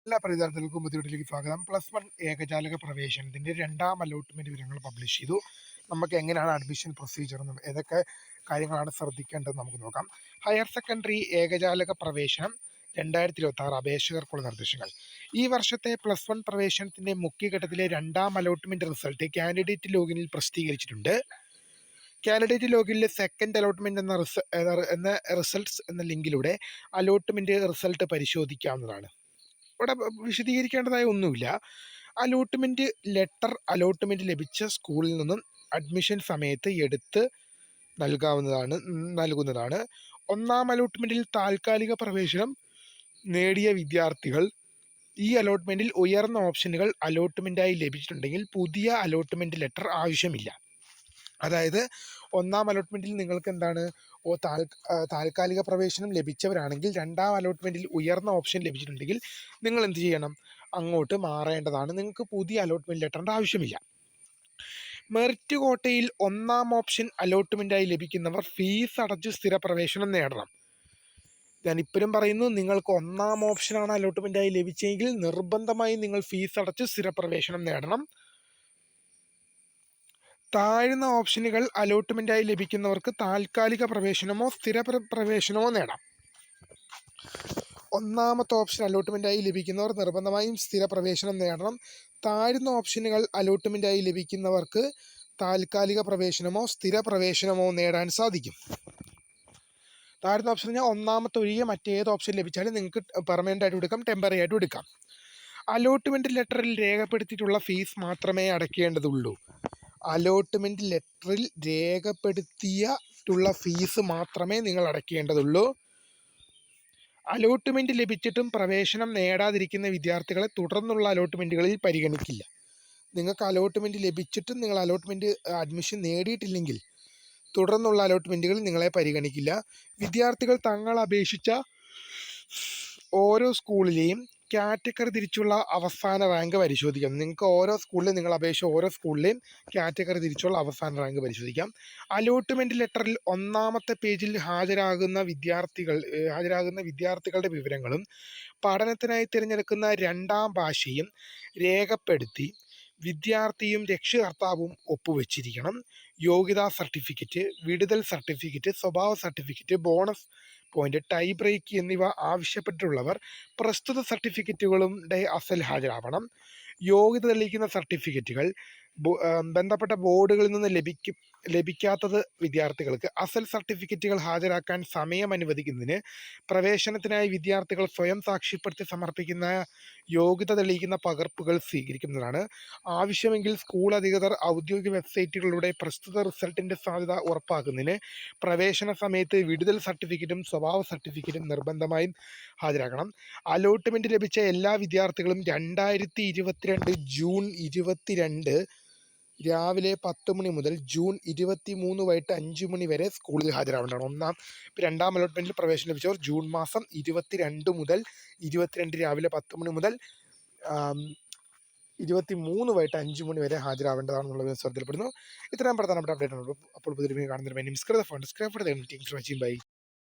എല്ലാ വിദ്യാർത്ഥികൾക്കും ബുദ്ധിമുട്ടിലേക്ക് സ്വാഗതം. +1 ഏകജാലക പ്രവേശനത്തിന്റെ രണ്ടാം അലോട്ട്മെന്റ് വിവരങ്ങൾ പബ്ലിഷ് ചെയ്തു. നമുക്ക് എങ്ങനെയാണ് അഡ്മിഷൻ പ്രൊസീജിയർ എന്നും ഏതൊക്കെ കാര്യങ്ങളാണ് ശ്രദ്ധിക്കേണ്ടതെന്ന് നമുക്ക് നോക്കാം. ഹയർ സെക്കൻഡറി ഏകജാലക പ്രവേശനം 2026 അപേക്ഷകർക്കുള്ള നിർദ്ദേശങ്ങൾ. ഈ വർഷത്തെ +1 പ്രവേശനത്തിന്റെ മുഖ്യഘട്ടത്തിലെ രണ്ടാം അലോട്ട്മെന്റ് റിസൾട്ട് കാൻഡിഡേറ്റ് ലോഗിനിൽ പ്രസിദ്ധീകരിച്ചിട്ടുണ്ട്. കാൻഡിഡേറ്റ് ലോഗിനിലെ സെക്കൻഡ് അലോട്ട്മെന്റ് എന്ന റിസൾട്ട്സ് എന്ന ലിങ്കിലൂടെ അലോട്ട്മെന്റ് റിസൾട്ട് പരിശോധിക്കാവുന്നതാണ്. ഇവിടെ വിശദീകരിക്കേണ്ടതായ ഒന്നുമില്ല. അലോട്ട്മെന്റ് ലെറ്റർ അലോട്ട്മെന്റ് ലഭിച്ച സ്കൂളിൽ നിന്നും അഡ്മിഷൻ സമയത്ത് എടുത്ത് നൽകുന്നതാണ്. ഒന്നാം അലോട്ട്മെന്റിൽ താൽക്കാലിക പ്രവേശനം നേടിയ വിദ്യാർത്ഥികൾ ഈ അലോട്ട്മെന്റിൽ ഉയർന്ന ഓപ്ഷനുകൾ അലോട്ട്മെന്റായി ലഭിച്ചിട്ടുണ്ടെങ്കിൽ പുതിയ അലോട്ട്മെന്റ് ലെറ്റർ ആവശ്യമില്ല. അതായത് ഒന്നാം അലോട്ട്മെന്റിൽ നിങ്ങൾക്ക് എന്താണ് താൽക്കാലിക പ്രവേശനം ലഭിച്ചവരാണെങ്കിൽ രണ്ടാം അലോട്ട്മെന്റിൽ ഉയർന്ന ഓപ്ഷൻ ലഭിച്ചിട്ടുണ്ടെങ്കിൽ നിങ്ങൾ എന്ത് ചെയ്യണം? അങ്ങോട്ട് മാറേണ്ടതാണ്. നിങ്ങൾക്ക് പുതിയ അലോട്ട്മെന്റ് ലെറ്ററിൻ്റെ ആവശ്യമില്ല. മെറിറ്റ് കോട്ടയിൽ ഒന്നാം ഓപ്ഷൻ അലോട്ട്മെന്റായി ലഭിക്കുന്നവർ ഫീസ് അടച്ച് സ്ഥിര പ്രവേശനം നേടണം. ഞാൻ ഇപ്പോഴും പറയുന്നു, നിങ്ങൾക്ക് ഒന്നാം ഓപ്ഷനാണ് അലോട്ട്മെന്റായി ലഭിച്ചെങ്കിൽ നിർബന്ധമായും നിങ്ങൾ ഫീസ് അടച്ച് സ്ഥിര പ്രവേശനം നേടണം. താഴ്ന്ന ഓപ്ഷനുകൾ അലോട്ട്മെന്റായി ലഭിക്കുന്നവർക്ക് താൽക്കാലിക പ്രവേശനമോ സ്ഥിര പ്രവേശനമോ നേടാം. ഒന്നാമത്തെ ഓപ്ഷൻ അലോട്ട്മെന്റായി ലഭിക്കുന്നവർ നിർബന്ധമായും സ്ഥിര പ്രവേശനം നേടണം. താഴ്ന്ന ഓപ്ഷനുകൾ അലോട്ട്മെന്റായി ലഭിക്കുന്നവർക്ക് താൽക്കാലിക പ്രവേശനമോ സ്ഥിര പ്രവേശനമോ നേടാൻ സാധിക്കും. താഴ്ന്ന ഓപ്ഷൻ പറഞ്ഞാൽ ഒന്നാമത്തെ ഒഴികെ മറ്റേത് ഓപ്ഷൻ ലഭിച്ചാലും നിങ്ങൾക്ക് പെർമനൻ്റ് ആയിട്ട് എടുക്കാം, ടെമ്പററി ആയിട്ട് എടുക്കാം. അലോട്ട്മെന്റ് ലെറ്ററിൽ രേഖപ്പെടുത്തിയിട്ടുള്ള ഫീസ് മാത്രമേ അടയ്ക്കേണ്ടതുള്ളൂ. അലോട്ട്മെന്റ് ലെറ്ററിൽ രേഖപ്പെടുത്തിയിട്ടുള്ള ഫീസ് മാത്രമേ നിങ്ങൾ അടയ്ക്കേണ്ടതുള്ളൂ. അലോട്ട്മെന്റ് ലഭിച്ചിട്ടും പ്രവേശനം നേടാതിരിക്കുന്ന വിദ്യാർത്ഥികളെ തുടർന്നുള്ള അലോട്ട്മെന്റുകളിൽ പരിഗണിക്കില്ല. നിങ്ങൾക്ക് അലോട്ട്മെന്റ് ലഭിച്ചിട്ടും നിങ്ങൾ അലോട്ട്മെന്റ് അഡ്മിഷൻ നേടിയിട്ടില്ലെങ്കിൽ തുടർന്നുള്ള അലോട്ട്മെന്റുകളിൽ നിങ്ങളെ പരിഗണിക്കില്ല. വിദ്യാർത്ഥികൾ തങ്ങൾ അപേക്ഷിച്ച ഓരോ സ്കൂളിലെയും കാറ്റഗറി തിരിച്ചുള്ള അവസാന റാങ്ക് പരിശോധിക്കാം. നിങ്ങൾക്ക് ഓരോ സ്കൂളിലും നിങ്ങൾ അപേക്ഷിച്ച ഓരോ സ്കൂളിലെയും കാറ്റഗറി തിരിച്ചുള്ള അവസാന റാങ്ക് പരിശോധിക്കാം. അലോട്ട്മെന്റ് ലെറ്ററിൽ ഒന്നാമത്തെ പേജിൽ ഹാജരാകുന്ന വിദ്യാർത്ഥികളുടെ വിവരങ്ങളും പഠനത്തിനായി തിരഞ്ഞെടുക്കുന്ന രണ്ടാം ഭാഷയും രേഖപ്പെടുത്തി വിദ്യാർത്ഥിയും രക്ഷകർത്താവും ഒപ്പുവെച്ചിരിക്കണം. യോഗ്യതാ സർട്ടിഫിക്കറ്റ്, വിടുതൽ സർട്ടിഫിക്കറ്റ്, സ്വഭാവ certificate, bonus point, tie break എന്നിവ ആവശ്യപ്പെട്ടിട്ടുള്ളവർ പ്രസ്തുത സർട്ടിഫിക്കറ്റുകളുടെ അസൽ ഹാജരാവണം. യോഗ്യത തെളിയിക്കുന്ന സർട്ടിഫിക്കറ്റുകൾ ബന്ധപ്പെട്ട ബോർഡുകളിൽ നിന്ന് ലഭിക്കാത്തത് വിദ്യാർത്ഥികൾക്ക് അസൽ സർട്ടിഫിക്കറ്റുകൾ ഹാജരാക്കാൻ സമയം അനുവദിക്കുന്നതിന് പ്രവേശനത്തിനായി വിദ്യാർത്ഥികൾ സ്വയം സാക്ഷ്യപ്പെടുത്തി സമർപ്പിക്കുന്ന യോഗ്യത തെളിയിക്കുന്ന പകർപ്പുകൾ സ്വീകരിക്കുന്നതാണ്. ആവശ്യമെങ്കിൽ സ്കൂൾ അധികൃതർ ഔദ്യോഗിക വെബ്സൈറ്റുകളിലൂടെ പ്രസ്തുത റിസൾട്ടിൻ്റെ സാധ്യത ഉറപ്പാക്കുന്നതിന് പ്രവേശന സമയത്ത് വിടുതൽ സർട്ടിഫിക്കറ്റും സ്വഭാവ സർട്ടിഫിക്കറ്റും നിർബന്ധമായും ഹാജരാക്കണം. അലോട്ട്മെൻറ്റ് ലഭിച്ച എല്ലാ വിദ്യാർത്ഥികളും 2022 ജൂൺ 22 രാവിലെ 10 മണി മുതൽ ജൂൺ 23 വൈകിട്ട് 5 മണി വരെ സ്കൂളിൽ ഹാജരാവേണ്ടതാണ്. രണ്ടാം അലോട്ട്മെൻറ്റിൽ പ്രവേശനം ലഭിച്ചവർ ജൂൺ മാസം 22 മുതൽ 22 രാവിലെ 10 മണി മുതൽ 23 വൈകിട്ട് 5 മണി വരെ ഹാജരാവേണ്ടതാണെന്നുള്ളത് ശ്രദ്ധയിൽപ്പെടുന്നു. ഇത്രയും പ്രധാനപ്പെട്ട അപ്ഡേറ്റ് ആണ്. അപ്പോൾ പുതിയ കാണുന്നതിന് വേണ്ടി ബൈ.